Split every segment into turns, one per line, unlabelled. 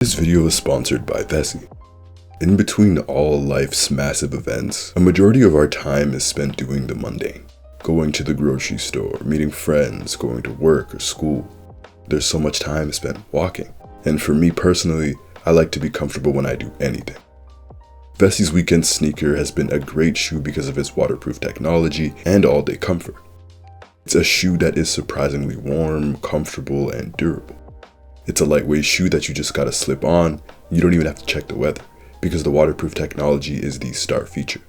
This video is sponsored by Vessi. In between all life's massive events, a majority of our time is spent doing the mundane. Going to the grocery store, meeting friends, going to work or school. There's so much time spent walking. And for me personally, I like to be comfortable when I do anything. Vessi's weekend sneaker has been a great shoe because of its waterproof technology and all-day comfort. It's a shoe that is surprisingly warm, comfortable, and durable. It's a lightweight shoe that you just gotta slip on. You don't even have to check the weather because the waterproof technology is the star feature.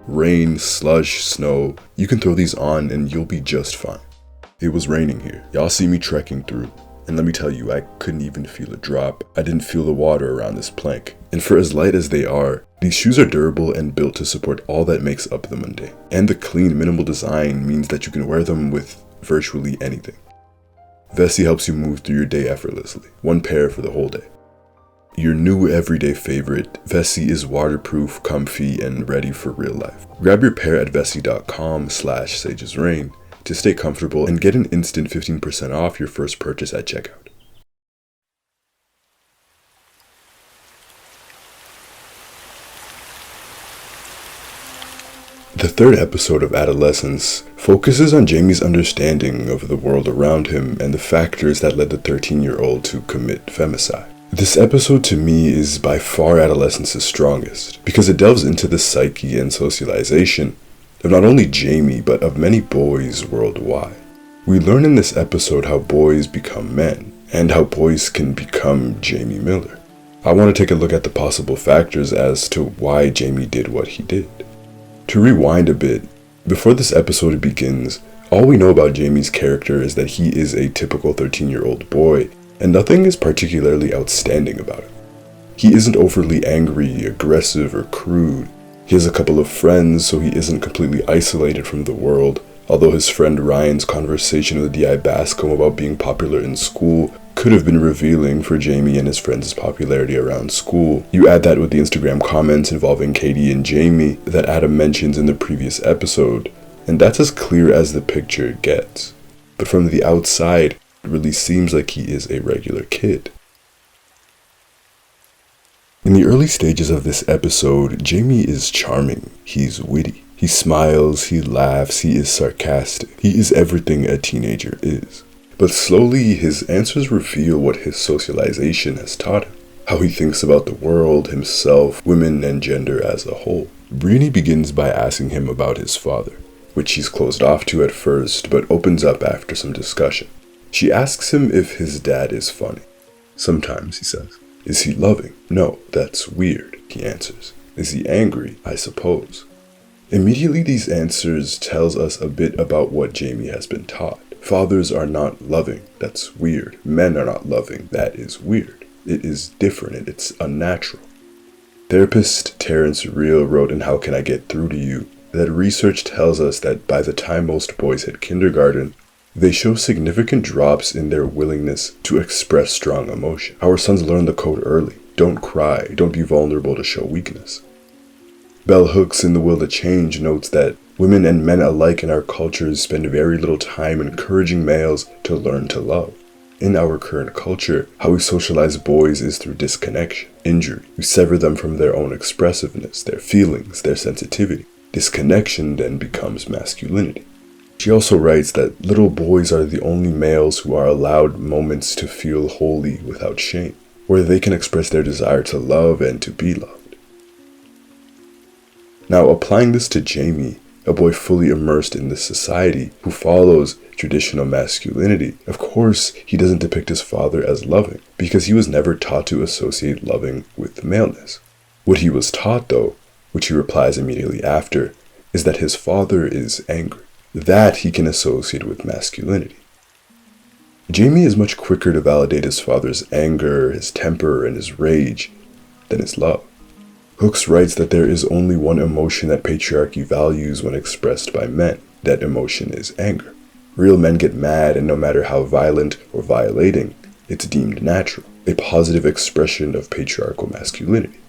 Rain, slush, snow, you can throw these on and you'll be just fine. It was raining here. Y'all see me trekking through. And let me tell you, I couldn't even feel a drop. I didn't feel the water around this plank. And for as light as they are, these shoes are durable and built to support all that makes up the mundane. And the clean, minimal design means that you can wear them with virtually anything. Vessi helps you move through your day effortlessly. One pair for the whole day. Your new everyday favorite, Vessi is waterproof, comfy, and ready for real life. Grab your pair at vessi.com/sagesrain to stay comfortable and get an instant 15% off your first purchase at checkout. The third episode of Adolescence focuses on Jaime's understanding of the world around him and the factors that led the 13-year-old to commit femicide. This episode to me is by far Adolescence's strongest because it delves into the psyche and socialization of not only Jaime but of many boys worldwide. We learn in this episode how boys become men and how boys can become Jaime Miller. I want to take a look at the possible factors as to why Jaime did what he did. To rewind a bit, before this episode begins, all we know about Jaime's character is that he is a typical 13-year-old boy, and nothing is particularly outstanding about him. He isn't overly angry, aggressive, or crude. He has a couple of friends, so he isn't completely isolated from the world, although his friend Ryan's conversation with D.I. Bascom about being popular in school could have been revealing for Jaime and his friends' popularity around school. You add that with the Instagram comments involving Katie and Jaime that Adam mentions in the previous episode, and that's as clear as the picture gets. But from the outside, it really seems like he is a regular kid. In the early stages of this episode, Jaime is charming. He's witty. He smiles, he laughs, he is sarcastic. He is everything a teenager is. But slowly, his answers reveal what his socialization has taught him, how he thinks about the world, himself, women, and gender as a whole. Brienne begins by asking him about his father, which he's closed off to at first, but opens up after some discussion. She asks him if his dad is funny. Sometimes, he says. Is he loving? No, that's weird, he answers. Is he angry? I suppose. Immediately, these answers tells us a bit about what Jaime has been taught. Fathers are not loving. That's weird. Men are not loving. That is weird. It is different and it's unnatural. Therapist Terrence wrote in How Can I Get Through to You that research tells us that by the time most boys hit kindergarten, they show significant drops in their willingness to express strong emotion. Our sons learn the code early. Don't cry. Don't be vulnerable to show weakness. Bell Hooks in The Will to Change notes that women and men alike in our cultures spend very little time encouraging males to learn to love. In our current culture, how we socialize boys is through disconnection, injury. We sever them from their own expressiveness, their feelings, their sensitivity. Disconnection then becomes masculinity. She also writes that little boys are the only males who are allowed moments to feel holy without shame, where they can express their desire to love and to be loved. Now, applying this to Jaime, a boy fully immersed in this society who follows traditional masculinity, of course, he doesn't depict his father as loving because he was never taught to associate loving with maleness. What he was taught, though, which he replies immediately after, is that his father is angry. That he can associate with masculinity. Jaime is much quicker to validate his father's anger, his temper, and his rage than his love. Hooks writes that there is only one emotion that patriarchy values when expressed by men. That emotion is anger. Real men get mad, and no matter how violent or violating, it's deemed natural, a positive expression of patriarchal masculinity.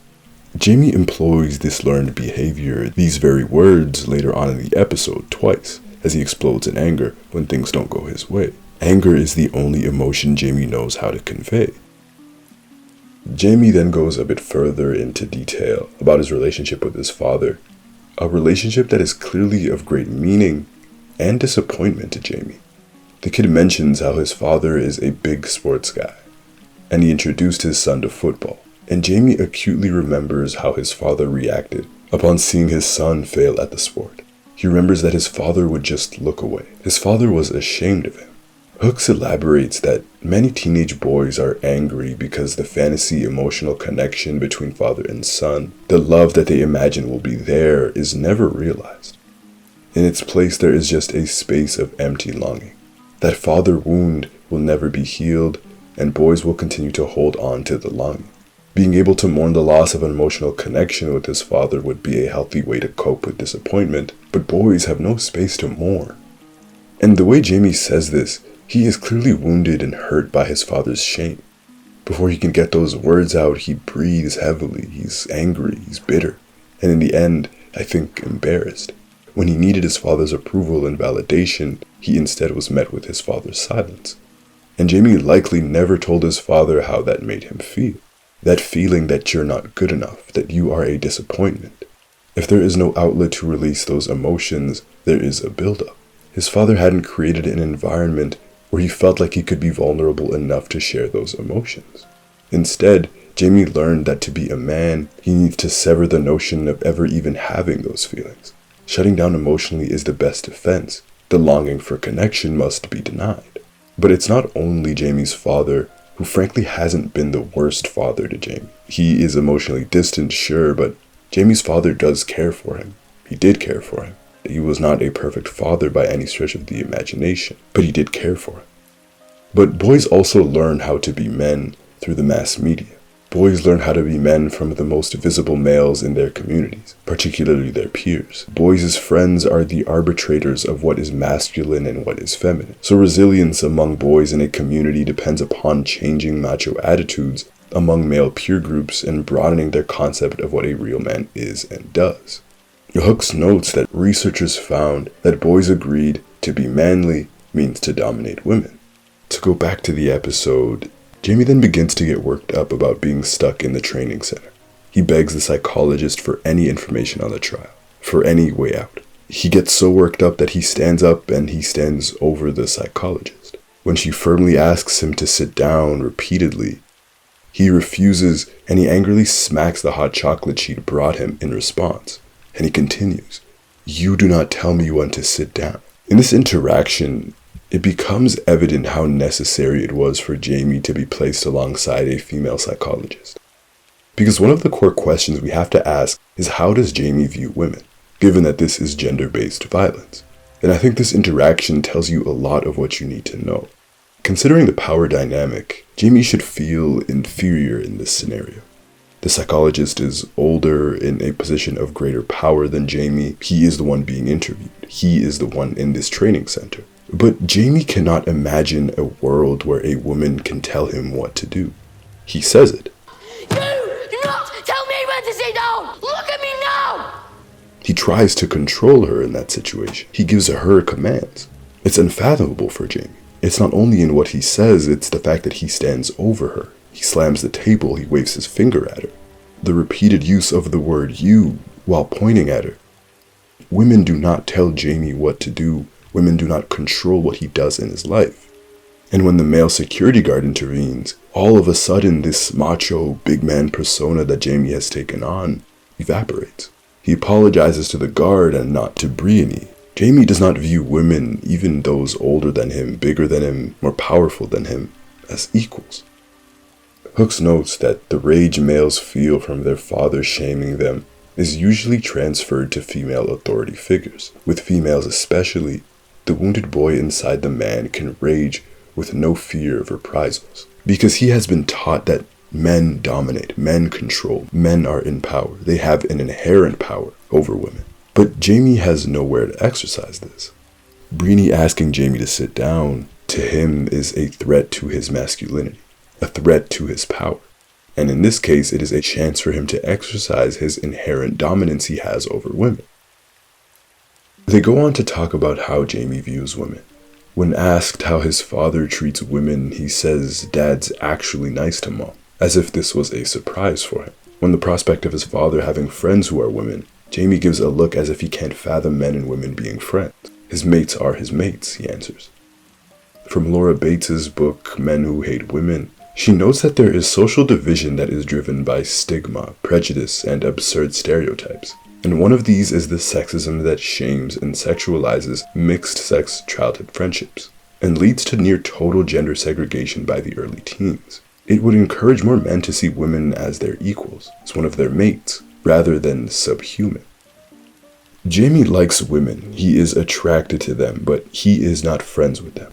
Jaime employs this learned behavior, these very words, later on in the episode twice, as he explodes in anger when things don't go his way. Anger is the only emotion Jaime knows how to convey. Jaime then goes a bit further into detail about his relationship with his father, a relationship that is clearly of great meaning and disappointment to Jaime. The kid mentions how his father is a big sports guy, and he introduced his son to football, and Jaime acutely remembers how his father reacted upon seeing his son fail at the sport. He remembers that his father would just look away. His father was ashamed of him. Hooks elaborates that many teenage boys are angry because the fantasy emotional connection between father and son, the love that they imagine will be there, is never realized. In its place, there is just a space of empty longing. That father wound will never be healed, and boys will continue to hold on to the longing. Being able to mourn the loss of an emotional connection with his father would be a healthy way to cope with disappointment, but boys have no space to mourn. And the way Jaime says this, he is clearly wounded and hurt by his father's shame. Before he can get those words out, he breathes heavily, he's angry, he's bitter, and in the end, I think embarrassed. When he needed his father's approval and validation, he instead was met with his father's silence. And Jaime likely never told his father how that made him feel. That feeling that you're not good enough, that you are a disappointment. If there is no outlet to release those emotions, there is a buildup. His father hadn't created an environment where he felt like he could be vulnerable enough to share those emotions. Instead, Jaime learned that to be a man, he needs to sever the notion of ever even having those feelings. Shutting down emotionally is the best defense. The longing for connection must be denied. But it's not only Jaime's father, who frankly hasn't been the worst father to Jaime. He is emotionally distant, sure, but Jaime's father does care for him. He did care for him. He was not a perfect father by any stretch of the imagination, but he did care for him. But boys also learn how to be men through the mass media. Boys learn how to be men from the most visible males in their communities, particularly their peers. Boys' friends are the arbitrators of what is masculine and what is feminine. So resilience among boys in a community depends upon changing macho attitudes among male peer groups and broadening their concept of what a real man is and does. Hooks notes that researchers found that boys agreed to be manly means to dominate women. To go back to the episode, Jaime then begins to get worked up about being stuck in the training center. He begs the psychologist for any information on the trial, for any way out. He gets so worked up that he stands up and he stands over the psychologist. When she firmly asks him to sit down repeatedly, he refuses and he angrily smacks the hot chocolate she'd brought him in response. And he continues, "You do not tell me when to sit down." In this interaction, it becomes evident how necessary it was for Jaime to be placed alongside a female psychologist. Because one of the core questions we have to ask is, how does Jaime view women, given that this is gender-based violence? And I think this interaction tells you a lot of what you need to know. Considering the power dynamic, Jaime should feel inferior in this scenario. The psychologist is older, in a position of greater power than Jaime. He is the one being interviewed. He is the one in this training center. But Jaime cannot imagine a world where a woman can tell him what to do. He says it.
"You do not tell me when to sit down! Look at me now!"
He tries to control her in that situation. He gives her commands. It's unfathomable for Jaime. It's not only in what he says, it's the fact that he stands over her. He slams the table, he waves his finger at her. The repeated use of the word "you" while pointing at her. Women do not tell Jaime what to do. Women do not control what he does in his life. And when the male security guard intervenes, all of a sudden this macho, big man persona that Jaime has taken on evaporates. He apologizes to the guard and not to Brienne. Jaime does not view women, even those older than him, bigger than him, more powerful than him, as equals. Hooks notes that the rage males feel from their father shaming them is usually transferred to female authority figures. With females especially, the wounded boy inside the man can rage with no fear of reprisals, because he has been taught that men dominate, men control, men are in power. They have an inherent power over women. But Jaime has nowhere to exercise this. Brienne asking Jaime to sit down, to him, is a threat to his masculinity, a threat to his power. And in this case, it is a chance for him to exercise his inherent dominance he has over women. They go on to talk about how Jaime views women. When asked how his father treats women, he says, "Dad's actually nice to Mom." as if this was a surprise for him. When the prospect of his father having friends who are women, Jaime gives a look as if he can't fathom men and women being friends. His mates are his mates, he answers. From Laura Bates's book, Men Who Hate Women, she notes that there is social division that is driven by stigma, prejudice, and absurd stereotypes. And one of these is the sexism that shames and sexualizes mixed-sex childhood friendships, and leads to near total gender segregation by the early teens. It would encourage more men to see women as their equals, as one of their mates, rather than subhuman. Jaime likes women, he is attracted to them, but he is not friends with them.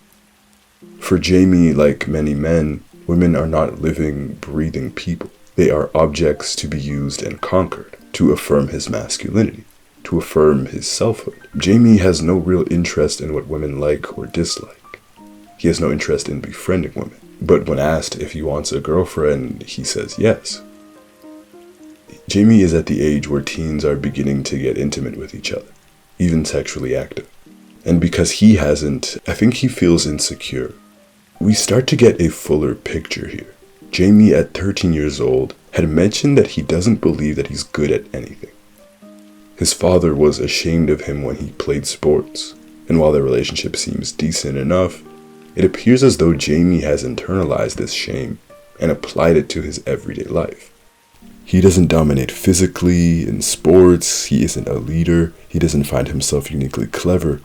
For Jaime, like many men, women are not living, breathing people. They are objects to be used and conquered, to affirm his masculinity, to affirm his selfhood. Jaime has no real interest in what women like or dislike. He has no interest in befriending women. But when asked if he wants a girlfriend, he says yes. Jaime is at the age where teens are beginning to get intimate with each other, even sexually active. And because he hasn't, I think he feels insecure. We start to get a fuller picture here. Jaime, at 13 years old, had mentioned that he doesn't believe that he's good at anything. His father was ashamed of him when he played sports, and while their relationship seems decent enough, it appears as though Jaime has internalized this shame and applied it to his everyday life. He doesn't dominate physically, in sports, he isn't a leader, he doesn't find himself uniquely clever.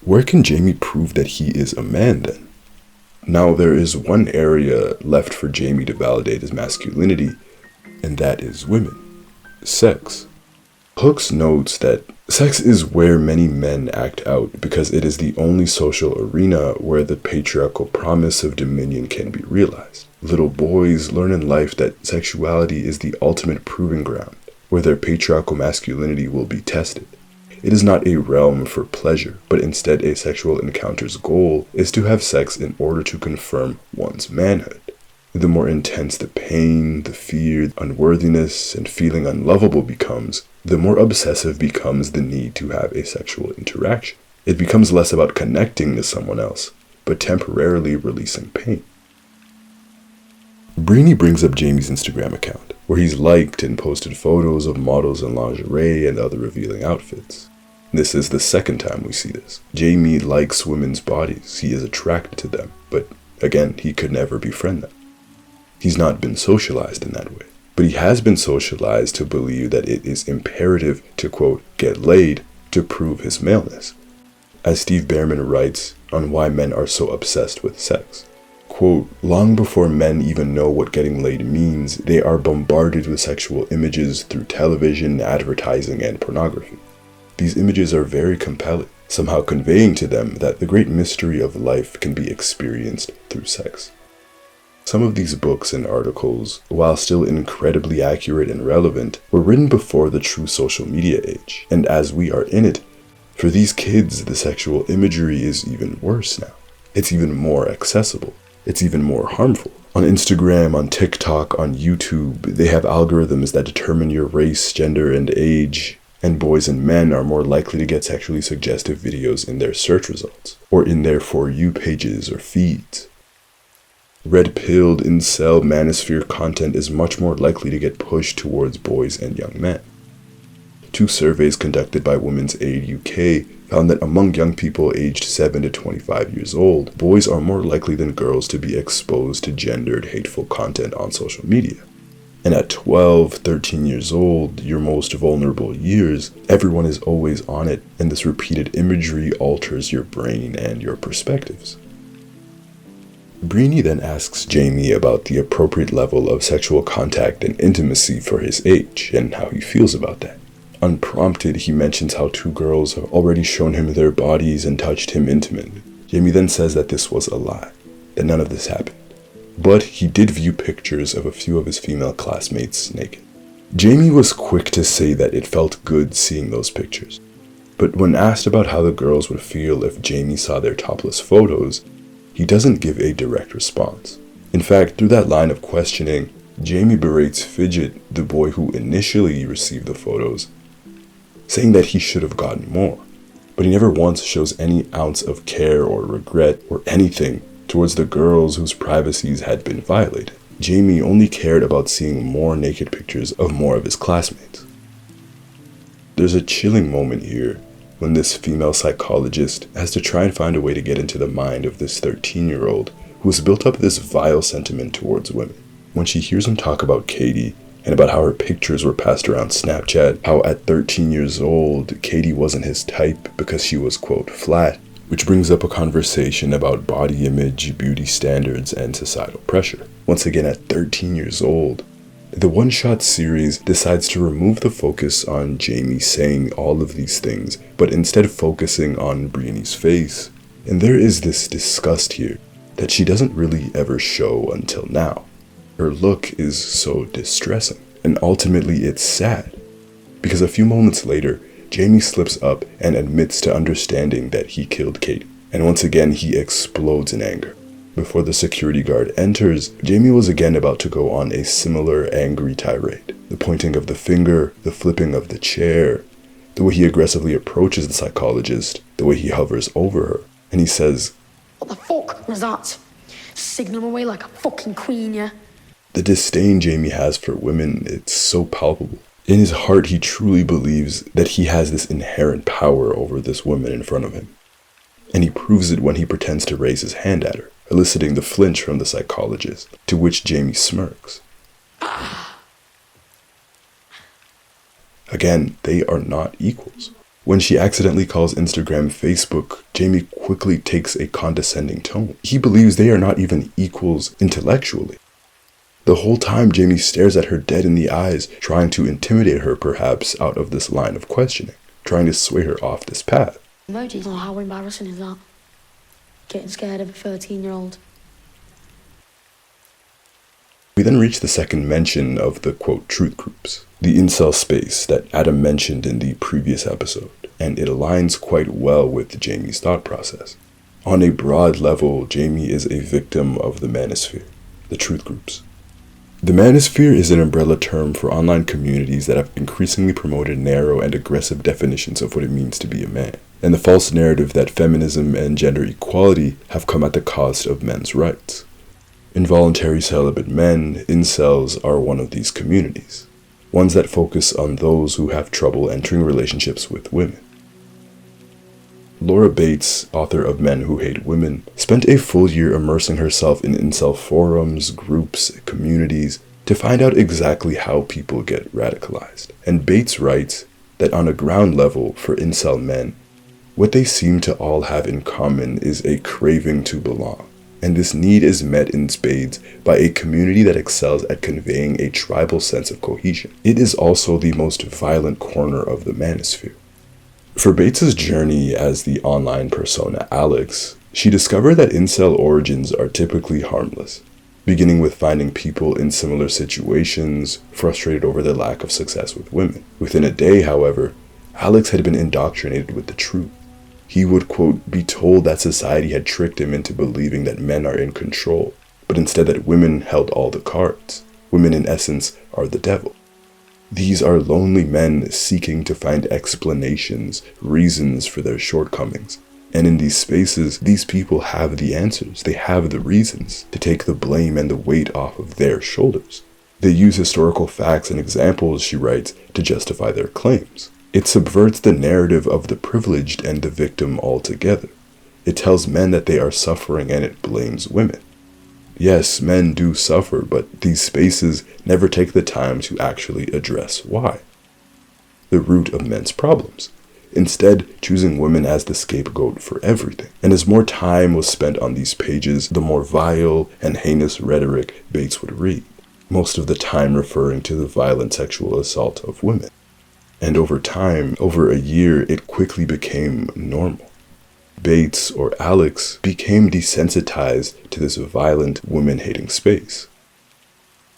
Where can Jaime prove that he is a man then? Now there is one area left for Jaime to validate his masculinity, and that is women. Sex. Hooks notes that sex is where many men act out because it is the only social arena where the patriarchal promise of dominion can be realized. Little boys learn in life that sexuality is the ultimate proving ground, where their patriarchal masculinity will be tested. It is not a realm for pleasure, but instead a sexual encounter's goal is to have sex in order to confirm one's manhood. The more intense the pain, the fear, unworthiness, and feeling unlovable becomes, the more obsessive becomes the need to have a sexual interaction. It becomes less about connecting to someone else, but temporarily releasing pain. Breeny brings up Jaime's Instagram account, where he's liked and posted photos of models in lingerie and other revealing outfits. This is the second time we see this. Jaime likes women's bodies, he is attracted to them, but again, he could never befriend them. He's not been socialized in that way, but he has been socialized to believe that it is imperative to, quote, get laid to prove his maleness. As Steve Bearmen writes on why men are so obsessed with sex. Quote, long before men even know what getting laid means, they are bombarded with sexual images through television, advertising, and pornography. These images are very compelling, somehow conveying to them that the great mystery of life can be experienced through sex. Some of these books and articles, while still incredibly accurate and relevant, were written before the true social media age, and as we are in it, for these kids, the sexual imagery is even worse now. It's even more accessible. It's even more harmful. On Instagram, on TikTok, on YouTube, they have algorithms that determine your race, gender, and age, and boys and men are more likely to get sexually suggestive videos in their search results, or in their For You pages or feeds. Red-pilled, incel, Manosphere content is much more likely to get pushed towards boys and young men. 2 surveys conducted by Women's Aid UK found that among young people aged 7 to 25 years old, boys are more likely than girls to be exposed to gendered, hateful content on social media. And at 12, 13 years old, your most vulnerable years, everyone is always on it, and this repeated imagery alters your brain and your perspectives. Breeny then asks Jaime about the appropriate level of sexual contact and intimacy for his age, and how he feels about that. Unprompted, he mentions how 2 girls have already shown him their bodies and touched him intimately. Jaime then says that this was a lie, that none of this happened. But he did view pictures of a few of his female classmates naked. Jaime was quick to say that it felt good seeing those pictures. But when asked about how the girls would feel if Jaime saw their topless photos, he doesn't give a direct response. In fact, through that line of questioning, Jaime berates Fidget, the boy who initially received the photos, saying that he should have gotten more. But he never once shows any ounce of care or regret or anything towards the girls whose privacies had been violated. Jaime only cared about seeing more naked pictures of more of his classmates. There's a chilling moment here when this female psychologist has to try and find a way to get into the mind of this 13-year-old who has built up this vile sentiment towards women. When she hears him talk about Katie and about how her pictures were passed around Snapchat, how at 13 years old, Katie wasn't his type because she was, quote, flat, which brings up a conversation about body image, beauty standards, and societal pressure. Once again, at 13 years old, the one-shot series decides to remove the focus on Jaime saying all of these things, but instead focusing on Brianny's face. And there is this disgust here that she doesn't really ever show until now. Her look is so distressing, and ultimately it's sad, because a few moments later, Jaime slips up and admits to understanding that he killed Katie, and once again he explodes in anger. Before the security guard enters, Jaime was again about to go on a similar angry tirade. The pointing of the finger, the flipping of the chair, the way he aggressively approaches the psychologist, the way he hovers over her, and he says,
"What the fuck was that? Signal him away like a fucking queen, yeah?"
The disdain Jaime has for women, it's so palpable. In his heart, he truly believes that he has this inherent power over this woman in front of him. And he proves it when he pretends to raise his hand at her, eliciting the flinch from the psychologist, to which Jaime smirks. Again, they are not equals. When she accidentally calls Instagram Facebook, Jaime quickly takes a condescending tone. He believes they are not even equals intellectually. The whole time, Jaime stares at her dead in the eyes, trying to intimidate her perhaps out of this line of questioning, trying to sway her off this path.
Emojis, oh, how embarrassing is that? Getting scared of a 13-year-old.
We then reach the second mention of the, quote, truth groups, the incel space that Adam mentioned in the previous episode, and it aligns quite well with Jaime's thought process. On a broad level, Jaime is a victim of the Manosphere, the truth groups. The Manosphere is an umbrella term for online communities that have increasingly promoted narrow and aggressive definitions of what it means to be a man, and the false narrative that feminism and gender equality have come at the cost of men's rights. Involuntary celibate men, incels, are one of these communities, ones that focus on those who have trouble entering relationships with women. Laura Bates, author of Men Who Hate Women, spent a full year immersing herself in incel forums, groups, communities, to find out exactly how people get radicalized. And Bates writes that on a ground level for incel men, what they seem to all have in common is a craving to belong. And this need is met in spades by a community that excels at conveying a tribal sense of cohesion. It is also the most violent corner of the Manosphere. For Bates's journey as the online persona Alex, she discovered that incel origins are typically harmless, beginning with finding people in similar situations, frustrated over their lack of success with women. Within a day, however, Alex had been indoctrinated with the truth. He would, quote, be told that society had tricked him into believing that men are in control, but instead that women held all the cards. Women, in essence, are the devil. These are lonely men seeking to find explanations, reasons for their shortcomings. And in these spaces, these people have the answers. They have the reasons to take the blame and the weight off of their shoulders. They use historical facts and examples, she writes, to justify their claims. It subverts the narrative of the privileged and the victim altogether. It tells men that they are suffering and it blames women. Yes, men do suffer, but these spaces never take the time to actually address why. The root of men's problems. Instead, choosing women as the scapegoat for everything. And as more time was spent on these pages, the more vile and heinous rhetoric Bates would read, most of the time referring to the violent sexual assault of women. And over time, over a year, it quickly became normal. Bates, or Alex, became desensitized to this violent, women-hating space.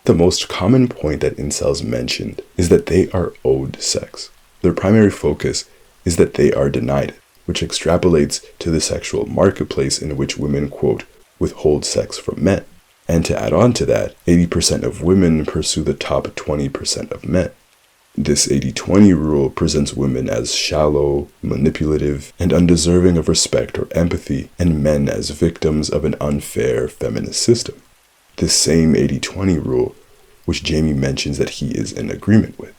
The most common point that incels mentioned is that they are owed sex. Their primary focus is that they are denied it, which extrapolates to the sexual marketplace in which women, quote, withhold sex from men. And to add on to that, 80% of women pursue the top 20% of men. This 80-20 rule presents women as shallow, manipulative, and undeserving of respect or empathy, and men as victims of an unfair feminist system. this same 80-20 rule, which Jaime mentions that he is in agreement with.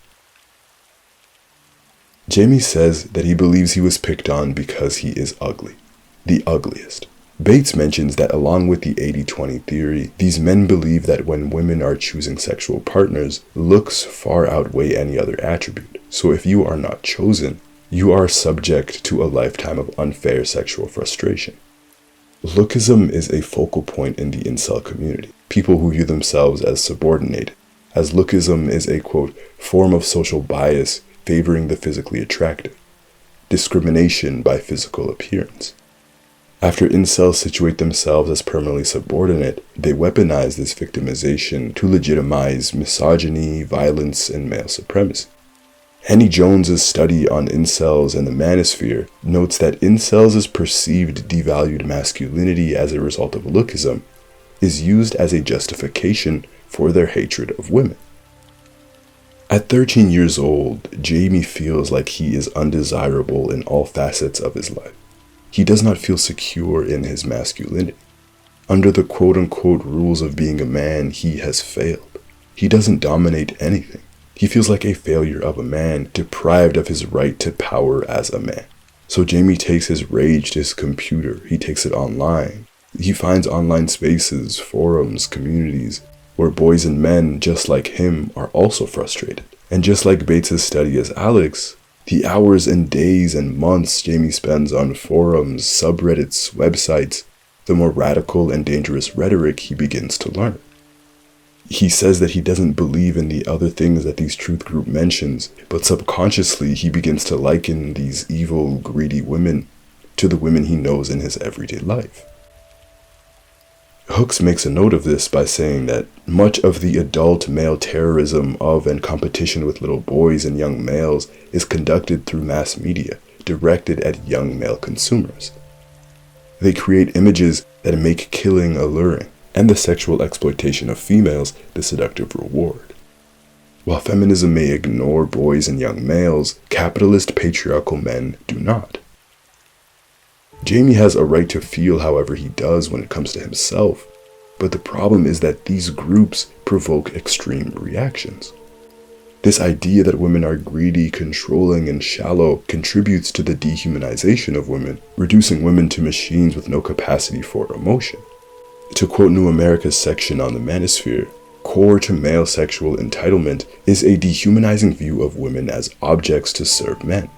Jaime says that he believes he was picked on because he is ugly, the ugliest. Bates mentions that along with the 80-20 theory, these men believe that when women are choosing sexual partners, looks far outweigh any other attribute. So if you are not chosen, you are subject to a lifetime of unfair sexual frustration. Lookism is a focal point in the incel community, people who view themselves as subordinated, as lookism is a, quote, form of social bias favoring the physically attractive, discrimination by physical appearance. After incels situate themselves as permanently subordinate, they weaponize this victimization to legitimize misogyny, violence, and male supremacy. Henny Jones's study on incels and the Manosphere notes that incels' perceived devalued masculinity as a result of lookism is used as a justification for their hatred of women. At 13 years old, Jaime feels like he is undesirable in all facets of his life. He does not feel secure in his masculinity. Under the quote-unquote rules of being a man, he has failed. He doesn't dominate anything. He feels like a failure of a man, deprived of his right to power as a man. So Jaime takes his rage to his computer. He takes it online. He finds online spaces, forums, communities, where boys and men just like him are also frustrated. And just like Bates' study as Alex, the hours and days and months Jaime spends on forums, subreddits, websites, the more radical and dangerous rhetoric he begins to learn. He says that he doesn't believe in the other things that these truth group mentions, but subconsciously he begins to liken these evil, greedy women to the women he knows in his everyday life. Hooks makes a note of this by saying that much of the adult male terrorism of and competition with little boys and young males is conducted through mass media, directed at young male consumers. They create images that make killing alluring, and the sexual exploitation of females the seductive reward. While feminism may ignore boys and young males, capitalist patriarchal men do not. Jaime has a right to feel however he does when it comes to himself, but the problem is that these groups provoke extreme reactions. This idea that women are greedy, controlling, and shallow contributes to the dehumanization of women, reducing women to machines with no capacity for emotion. To quote New America's section on the Manosphere, core to male sexual entitlement is a dehumanizing view of women as objects to serve men.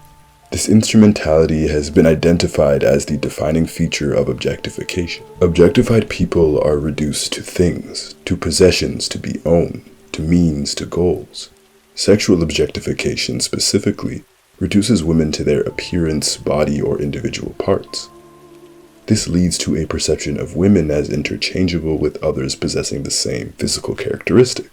This instrumentality has been identified as the defining feature of objectification. Objectified people are reduced to things, to possessions to be owned, to means, to goals. Sexual objectification, specifically, reduces women to their appearance, body, or individual parts. This leads to a perception of women as interchangeable with others possessing the same physical characteristic.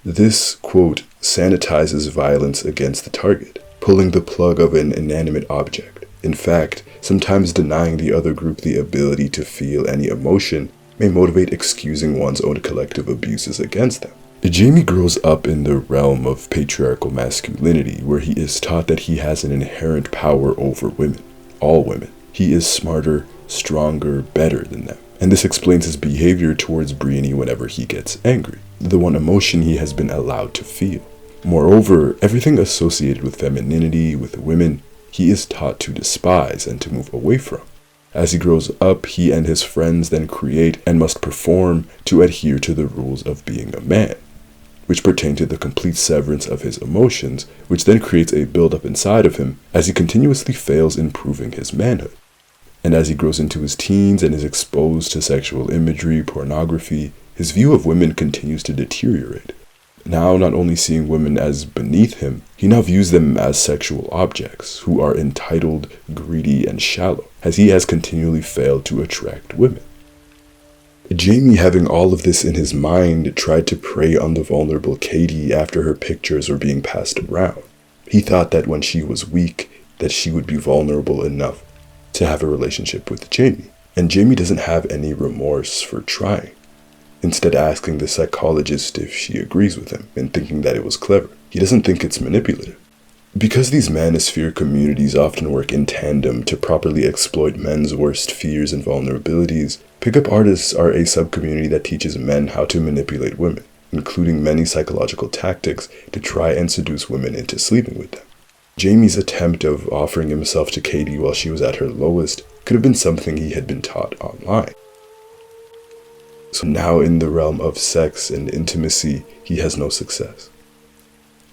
This, quote, sanitizes violence against the target, pulling the plug of an inanimate object. In fact, sometimes denying the other group the ability to feel any emotion may motivate excusing one's own collective abuses against them. Jaime grows up in the realm of patriarchal masculinity, where he is taught that he has an inherent power over women, all women. He is smarter, stronger, better than them. And this explains his behavior towards Brienne whenever he gets angry, the one emotion he has been allowed to feel. Moreover, everything associated with femininity, with women, he is taught to despise and to move away from. As he grows up, he and his friends then create and must perform to adhere to the rules of being a man, which pertain to the complete severance of his emotions, which then creates a buildup inside of him as he continuously fails in proving his manhood. And as he grows into his teens and is exposed to sexual imagery, pornography, his view of women continues to deteriorate. Now, not only seeing women as beneath him, he now views them as sexual objects who are entitled, greedy, and shallow, as he has continually failed to attract women. Jaime, having all of this in his mind, tried to prey on the vulnerable Katie after her pictures were being passed around. He thought that when she was weak, that she would be vulnerable enough to have a relationship with Jaime, and Jaime doesn't have any remorse for trying, instead asking the psychologist if she agrees with him and thinking that it was clever. He doesn't think it's manipulative. Because these Manosphere communities often work in tandem to properly exploit men's worst fears and vulnerabilities, pickup artists are a subcommunity that teaches men how to manipulate women, including many psychological tactics to try and seduce women into sleeping with them. Jaime's attempt of offering himself to Katie while she was at her lowest could have been something he had been taught online. So now in the realm of sex and intimacy, he has no success.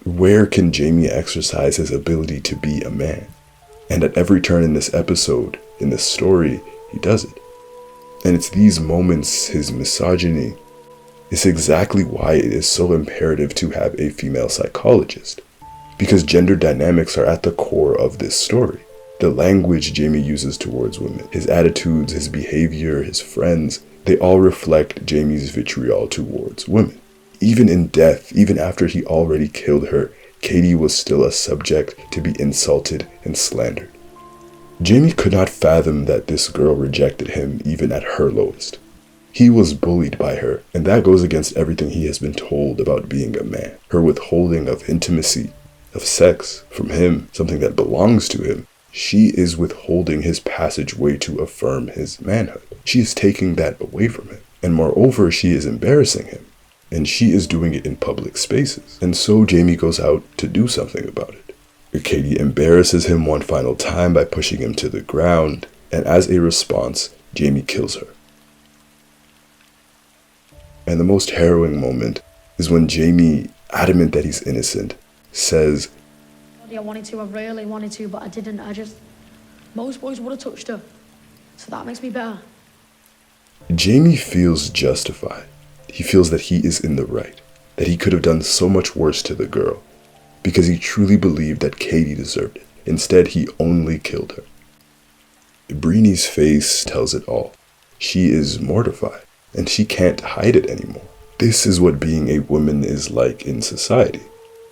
Where can Jaime exercise his ability to be a man? And at every turn in this episode, in this story, he does it. And it's these moments, his misogyny, is exactly why it is so imperative to have a female psychologist. Because gender dynamics are at the core of this story. The language Jaime uses towards women, his attitudes, his behavior, his friends, they all reflect Jaime's vitriol towards women. Even in death, even after he already killed her, Katie was still a subject to be insulted and slandered. Jaime could not fathom that this girl rejected him even at her lowest. He was bullied by her, and that goes against everything he has been told about being a man. Her withholding of intimacy, of sex from him, something that belongs to him, she is withholding his passageway to affirm his manhood. She is taking that away from him. And moreover, she is embarrassing him. And she is doing it in public spaces. And so Jaime goes out to do something about it. Katie embarrasses him one final time by pushing him to the ground, and as a response, Jaime kills her. And the most harrowing moment is when Jaime, adamant that he's innocent, says,
I wanted to, I really wanted to, but I didn't. Most boys would have touched her. So that makes me better.
Jaime feels justified. He feels that he is in the right, that he could have done so much worse to the girl, because he truly believed that Katie deserved it. Instead, he only killed her. Breenie's face tells it all. She is mortified, and she can't hide it anymore. This is what being a woman is like in society.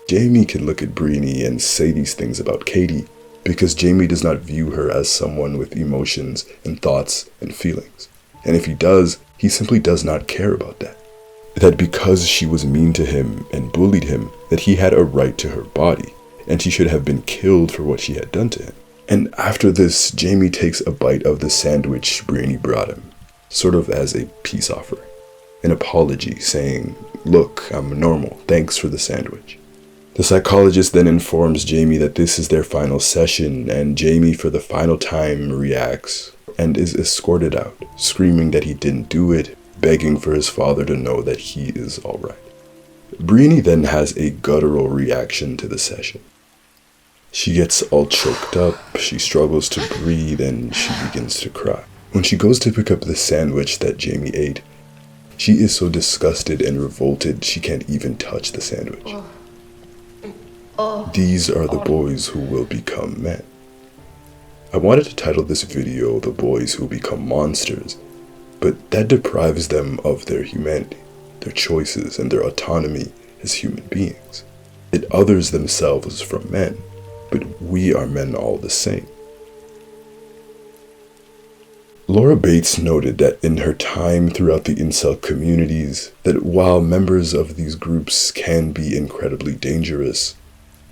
Jaime can look at Breenie and say these things about Katie because Jaime does not view her as someone with emotions and thoughts and feelings. And if he does, he simply does not care about that. That because she was mean to him and bullied him, that he had a right to her body, and she should have been killed for what she had done to him. And after this, Jaime takes a bite of the sandwich Breenie brought him, sort of as a peace offering, an apology saying, "Look, I'm normal, thanks for the sandwich." The psychologist then informs Jaime that this is their final session, and Jaime for the final time reacts and is escorted out, screaming that he didn't do it, begging for his father to know that he is alright. Breenie then has a guttural reaction to the session. She gets all choked up, she struggles to breathe, and she begins to cry. When she goes to pick up the sandwich that Jaime ate, she is so disgusted and revolted she can't even touch the sandwich. These are the boys who will become men. I wanted to title this video "The Boys Who Become Monsters," but that deprives them of their humanity, their choices, and their autonomy as human beings. It others themselves from men, but we are men all the same. Laura Bates noted that in her time throughout the incel communities, that while members of these groups can be incredibly dangerous,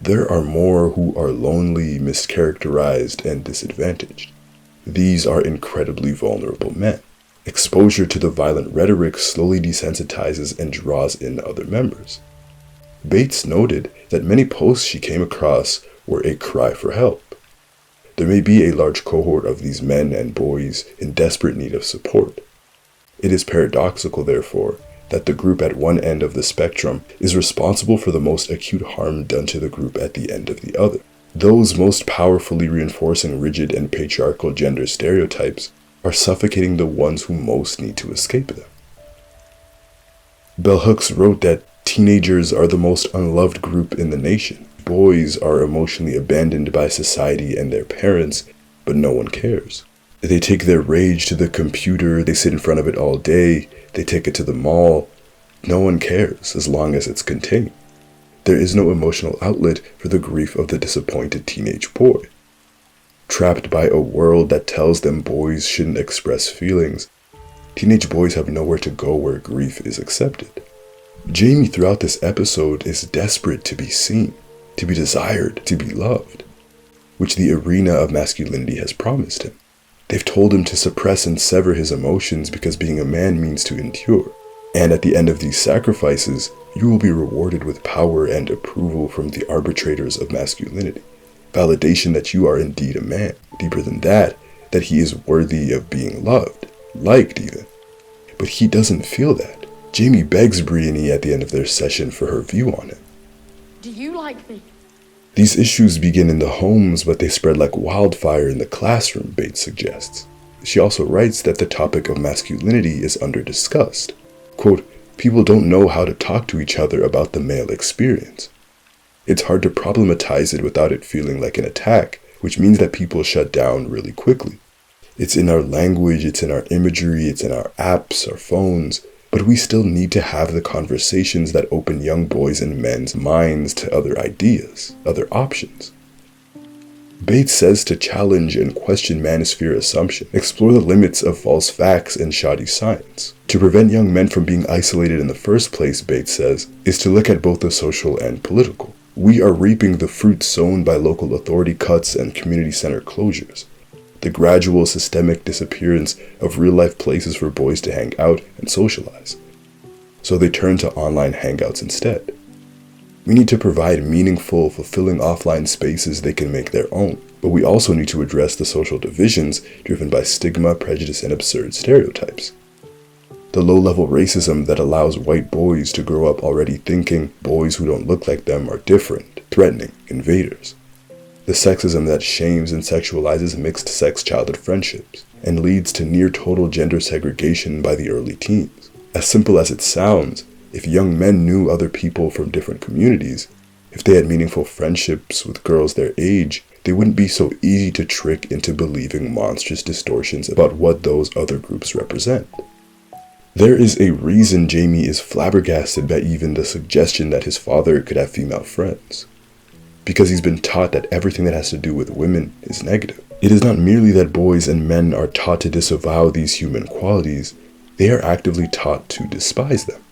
there are more who are lonely, mischaracterized, and disadvantaged. These are incredibly vulnerable men. Exposure to the violent rhetoric slowly desensitizes and draws in other members. Bates noted that many posts she came across were a cry for help. There may be a large cohort of these men and boys in desperate need of support. It is paradoxical, therefore, that the group at one end of the spectrum is responsible for the most acute harm done to the group at the end of the other. Those most powerfully reinforcing rigid and patriarchal gender stereotypes are suffocating the ones who most need to escape them. Bell Hooks wrote that teenagers are the most unloved group in the nation. Boys are emotionally abandoned by society and their parents, but no one cares. They take their rage to the computer, they sit in front of it all day, they take it to the mall. No one cares as long as it's contained. There is no emotional outlet for the grief of the disappointed teenage boy. Trapped by a world that tells them boys shouldn't express feelings, teenage boys have nowhere to go where grief is accepted. Jaime throughout this episode is desperate to be seen. to be desired, to be loved, which the arena of masculinity has promised him. They've told him to suppress and sever his emotions because being a man means to endure. And at the end of these sacrifices, you will be rewarded with power and approval from the arbitrators of masculinity. Validation that you are indeed a man. Deeper than that he is worthy of being loved, liked even. But he doesn't feel that. Jaime begs Brienne at the end of their session for her view on him.
Do you like me?
These issues begin in the homes, but they spread like wildfire in the classroom, Bates suggests. She also writes that the topic of masculinity is under-discussed. Quote, people don't know how to talk to each other about the male experience. It's hard to problematize it without it feeling like an attack, which means that people shut down really quickly. It's in our language, it's in our imagery, it's in our apps, our phones, but we still need to have the conversations that open young boys and men's minds to other ideas, other options. Bates says to challenge and question manosphere assumption, explore the limits of false facts and shoddy science. To prevent young men from being isolated in the first place, Bates says, is to look at both the social and political. We are reaping the fruit sown by local authority cuts and community center closures. The gradual systemic disappearance of real-life places for boys to hang out and socialize. So they turn to online hangouts instead. We need to provide meaningful, fulfilling offline spaces they can make their own, but we also need to address the social divisions driven by stigma, prejudice, and absurd stereotypes. The low-level racism that allows white boys to grow up already thinking boys who don't look like them are different, threatening, invaders. The sexism that shames and sexualizes mixed-sex childhood friendships, and leads to near-total gender segregation by the early teens. As simple as it sounds, if young men knew other people from different communities, if they had meaningful friendships with girls their age, they wouldn't be so easy to trick into believing monstrous distortions about what those other groups represent. There is a reason Jaime is flabbergasted by even the suggestion that his father could have female friends. Because he's been taught that everything that has to do with women is negative. It is not merely that boys and men are taught to disavow these human qualities, they are actively taught to despise them.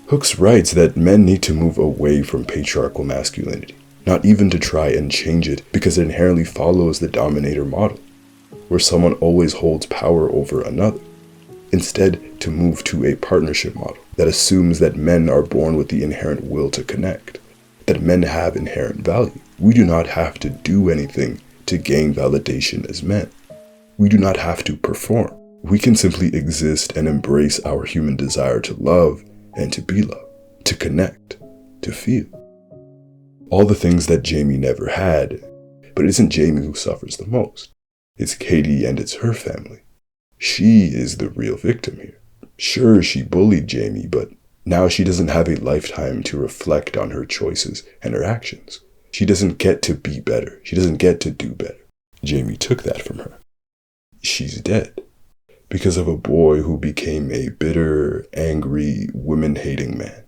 Hooks writes that men need to move away from patriarchal masculinity, not even to try and change it because it inherently follows the dominator model, where someone always holds power over another. Instead, to move to a partnership model that assumes that men are born with the inherent will to connect, that men have inherent value. We do not have to do anything to gain validation as men. We do not have to perform. We can simply exist and embrace our human desire to love and to be loved, to connect, to feel. All the things that Jaime never had, but it isn't Jaime who suffers the most. It's Katie and it's her family. She is the real victim here. Sure, she bullied Jaime, but now she doesn't have a lifetime to reflect on her choices and her actions. She doesn't get to be better. She doesn't get to do better. Jaime took that from her. She's dead because of a boy who became a bitter, angry, women-hating man.